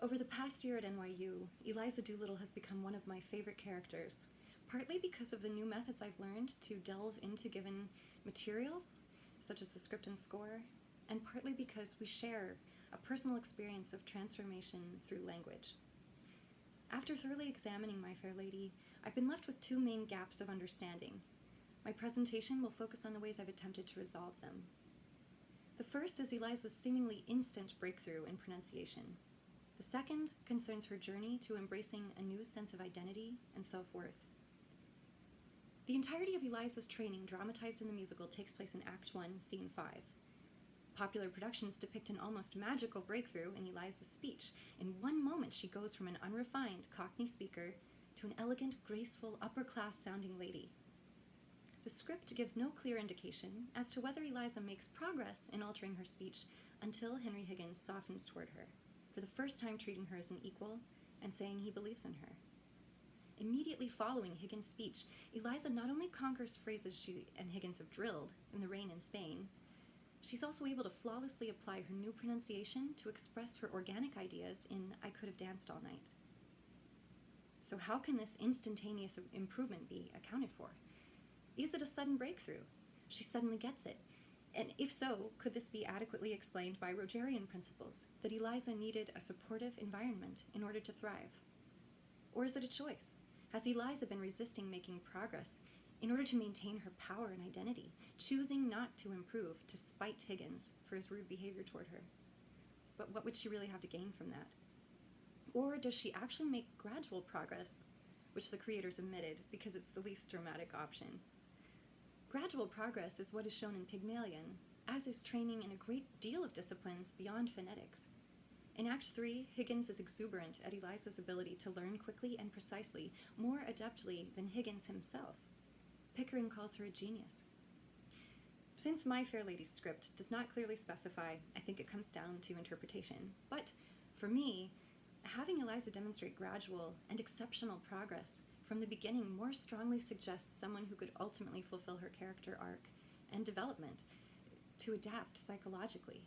Over the past year at NYU, Eliza Doolittle has become one of my favorite characters, partly because of the new methods I've learned to delve into given materials, such as the script and score, and partly because we share a personal experience of transformation through language. After thoroughly examining My Fair Lady, I've been left with two main gaps of understanding. My presentation will focus on the ways I've attempted to resolve them. The first is Eliza's seemingly instant breakthrough in pronunciation. The second concerns her journey to embracing a new sense of identity and self-worth. The entirety of Eliza's training dramatized in the musical takes place in Act 1, Scene 5. Popular productions depict an almost magical breakthrough in Eliza's speech. In one moment, she goes from an unrefined Cockney speaker to an elegant, graceful, upper-class-sounding lady. The script gives no clear indication as to whether Eliza makes progress in altering her speech until Henry Higgins softens toward her, for the first time treating her as an equal and saying he believes in her. Immediately following Higgins' speech, Eliza not only conquers phrases she and Higgins have drilled in The Rain in Spain, she's also able to flawlessly apply her new pronunciation to express her organic ideas in I Could Have Danced All Night. So how can this instantaneous improvement be accounted for? Is it a sudden breakthrough? She suddenly gets it. And if so, could this be adequately explained by Rogerian principles, that Eliza needed a supportive environment in order to thrive? Or is it a choice? Has Eliza been resisting making progress in order to maintain her power and identity, choosing not to improve to spite Higgins for his rude behavior toward her? But what would she really have to gain from that? Or does she actually make gradual progress, which the creators omitted because it's the least dramatic option? Gradual progress is what is shown in Pygmalion, as is training in a great deal of disciplines beyond phonetics. In Act 3, Higgins is exuberant at Eliza's ability to learn quickly and precisely, more adeptly than Higgins himself. Pickering calls her a genius. Since My Fair Lady's script does not clearly specify, I think it comes down to interpretation. But for me, having Eliza demonstrate gradual and exceptional progress from the beginning more strongly suggests someone who could ultimately fulfill her character arc and development to adapt psychologically.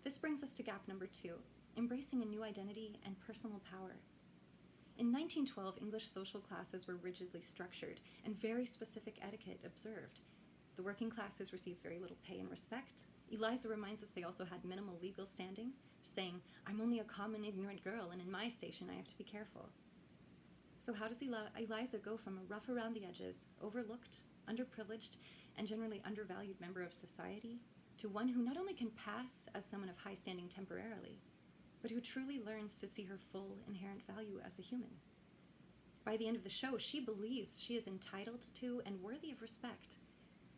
This brings us to gap number 2, embracing a new identity and personal power. In 1912, English social classes were rigidly structured and very specific etiquette observed. The working classes received very little pay and respect. Eliza reminds us they also had minimal legal standing, saying, "I'm only a common ignorant girl, and in my station I have to be careful." So how does Eliza go from a rough around the edges, overlooked, underprivileged, and generally undervalued member of society to one who not only can pass as someone of high standing temporarily, but who truly learns to see her full inherent value as a human? By the end of the show, she believes she is entitled to and worthy of respect,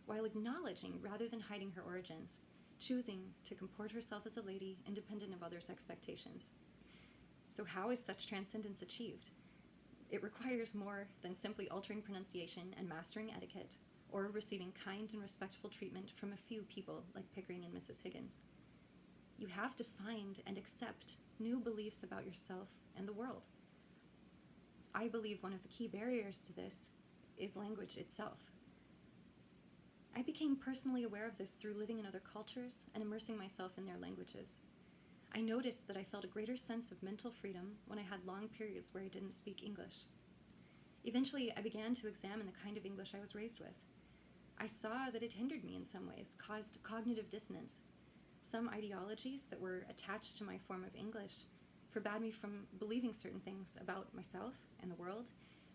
while acknowledging rather than hiding her origins, choosing to comport herself as a lady independent of others' expectations. So how is such transcendence achieved? It requires more than simply altering pronunciation and mastering etiquette, or receiving kind and respectful treatment from a few people like Pickering and Mrs. Higgins. You have to find and accept new beliefs about yourself and the world. I believe one of the key barriers to this is language itself. I became personally aware of this through living in other cultures and immersing myself in their languages. I noticed that I felt a greater sense of mental freedom when I had long periods where I didn't speak English. Eventually, I began to examine the kind of English I was raised with. I saw that it hindered me in some ways, caused cognitive dissonance. Some ideologies that were attached to my form of English forbade me from believing certain things about myself and the world,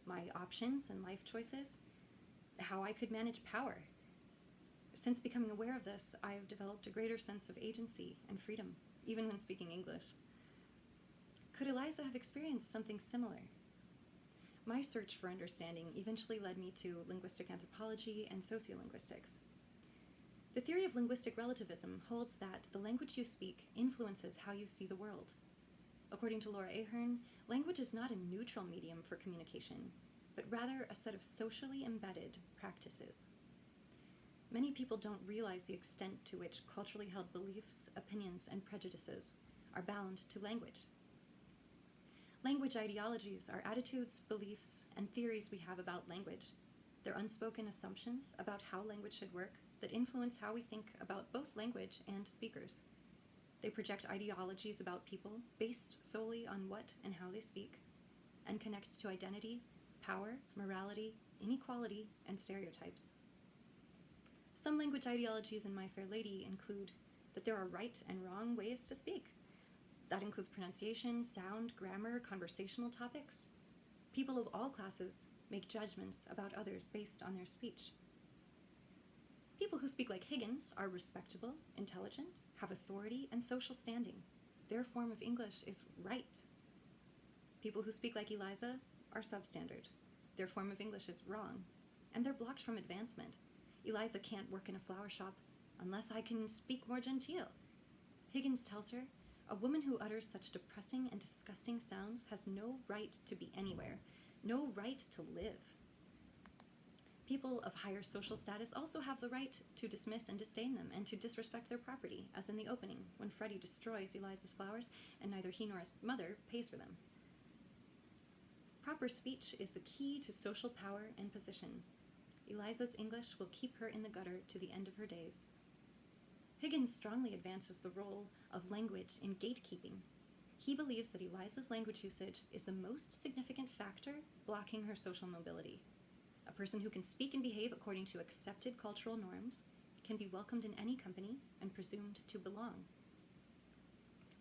my options and life choices, how I could manage power. Since becoming aware of this, I have developed a greater sense of agency and freedom, even when speaking English. Could Eliza have experienced something similar? My search for understanding eventually led me to linguistic anthropology and sociolinguistics. The theory of linguistic relativism holds that the language you speak influences how you see the world. According to Laura Ahern, language is not a neutral medium for communication, but rather a set of socially embedded practices. Many people don't realize the extent to which culturally held beliefs, opinions, and prejudices are bound to language. Language ideologies are attitudes, beliefs, and theories we have about language. They're unspoken assumptions about how language should work that influence how we think about both language and speakers. They project ideologies about people based solely on what and how they speak, and connect to identity, power, morality, inequality, and stereotypes. Some language ideologies in My Fair Lady include that there are right and wrong ways to speak. That includes pronunciation, sound, grammar, conversational topics. People of all classes make judgments about others based on their speech. People who speak like Higgins are respectable, intelligent, have authority, and social standing. Their form of English is right. People who speak like Eliza are substandard. Their form of English is wrong, and they're blocked from advancement. Eliza can't work in a flower shop unless I can speak more genteel. Higgins tells her, a woman who utters such depressing and disgusting sounds has no right to be anywhere, no right to live. People of higher social status also have the right to dismiss and disdain them and to disrespect their property, as in the opening, when Freddie destroys Eliza's flowers and neither he nor his mother pays for them. Proper speech is the key to social power and position. Eliza's English will keep her in the gutter to the end of her days. Higgins strongly advances the role of language in gatekeeping. He believes that Eliza's language usage is the most significant factor blocking her social mobility. A person who can speak and behave according to accepted cultural norms can be welcomed in any company and presumed to belong.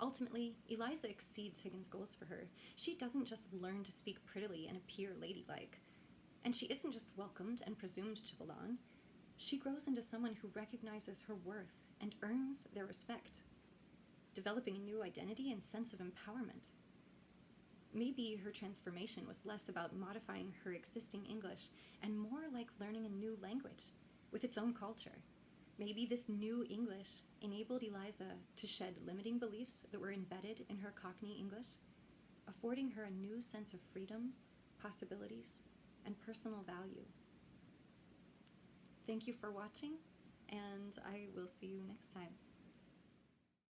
Ultimately, Eliza exceeds Higgins' goals for her. She doesn't just learn to speak prettily and appear ladylike. And she isn't just welcomed and presumed to belong. She grows into someone who recognizes her worth and earns their respect, developing a new identity and sense of empowerment. Maybe her transformation was less about modifying her existing English and more like learning a new language with its own culture. Maybe this new English enabled Eliza to shed limiting beliefs that were embedded in her Cockney English, affording her a new sense of freedom, possibilities, and personal value. Thank you for watching, and I will see you next time.